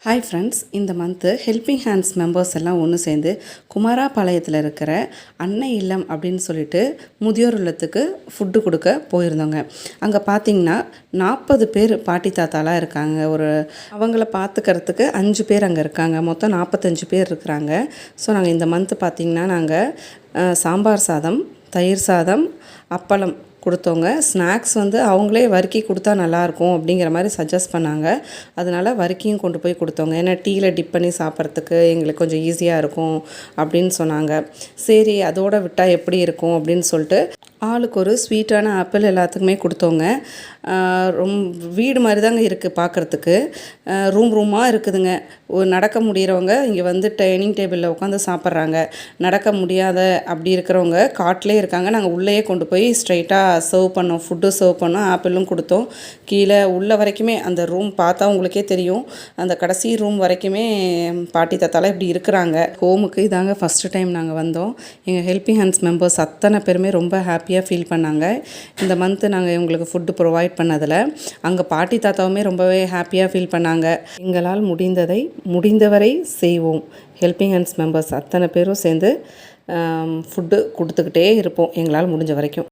Hi friends, இந்த month helping hands members எல்லாம் ஒன்று சேர்ந்து குமாராபாளையத்தில் இருக்கிற அன்னை இல்லம் அப்படின்னு சொல்லிட்டு முதியோர் இல்லத்துக்கு ஃபுட்டு கொடுக்க போயிருந்தோங்க. அங்கே பார்த்திங்கன்னா 40 பேர் பாட்டி தாத்தாலாம் இருக்காங்க. அவங்கள பார்த்துக்கிறதுக்கு 5 பேர் அங்கே இருக்காங்க. மொத்தம் 45 பேர் இருக்கிறாங்க. ஸோ நாங்கள் இந்த மந்த்து பார்த்திங்கன்னா நாங்கள் சாம்பார் சாதம், தயிர் சாதம், அப்பளம் கொடுத்தோங்க. ஸ்நாக்ஸ் அவங்களே வறுக்கி கொடுத்தா நல்லாயிருக்கும் அப்படிங்கிற மாதிரி சஜஸ்ட் பண்ணாங்க. அதனால் வறுக்கியும் கொண்டு போய் கொடுத்தோங்க. ஏன்னா டீயில் டிப் பண்ணி சாப்பிட்றதுக்கு எங்களுக்கு கொஞ்சம் ஈஸியாக இருக்கும் அப்படின்னு சொன்னாங்க. சரி, அதோடு விட்டால் எப்படி இருக்கும் அப்படின்னு சொல்லிட்டு ஆளுக்கு ஒரு ஸ்வீட்டான ஆப்பிள் எல்லாத்துக்குமே கொடுத்தோங்க. வீடு மாதிரி தாங்க இருக்குது பார்க்குறதுக்கு. ரூமாக இருக்குதுங்க. நடக்க முடிகிறவங்க இங்கே டைனிங் டேபிளில் உட்காந்து சாப்பிட்றாங்க. நடக்க முடியாத அப்படி இருக்கிறவங்க காட்டிலே இருக்காங்க. நாங்கள் உள்ளேயே கொண்டு போய் ஸ்ட்ரைட்டாக ஃபுட்டு சர்வ் பண்ணோம். ஆப்பிளும் கொடுத்தோம். கீழே உள்ள வரைக்குமே அந்த ரூம் பார்த்தா உங்களுக்கே தெரியும். அந்த கடைசி ரூம் வரைக்குமே பாட்டி தாத்தாலாம் இப்படி இருக்கிறாங்க. ஹோமுக்கு இதாங்க ஃபஸ்ட்டு டைம் நாங்கள் வந்தோம். எங்கள் ஹெல்பிங் ஹேண்ட்ஸ் மெம்பர்ஸ் அத்தனை பேருமே ரொம்ப ஹாப்பியாக ஃபீல் பண்ணாங்க. இந்த மந்த்து நாங்கள் இவங்களுக்கு ஃபுட்டு ப்ரொவைட் பண்ணதில் அங்கே பாட்டி தாத்தாவுமே ரொம்பவே ஹாப்பியாக ஃபீல் பண்ணாங்க. எங்களால் முடிந்தவரை செய்வோம். ஹெல்பிங் ஹேண்ட்ஸ் மெம்பர்ஸ் அத்தனை பேரும் சேர்ந்து ஃபுட்டு கொடுத்துக்கிட்டே இருப்போம் எங்களால் முடிஞ்ச வரைக்கும்.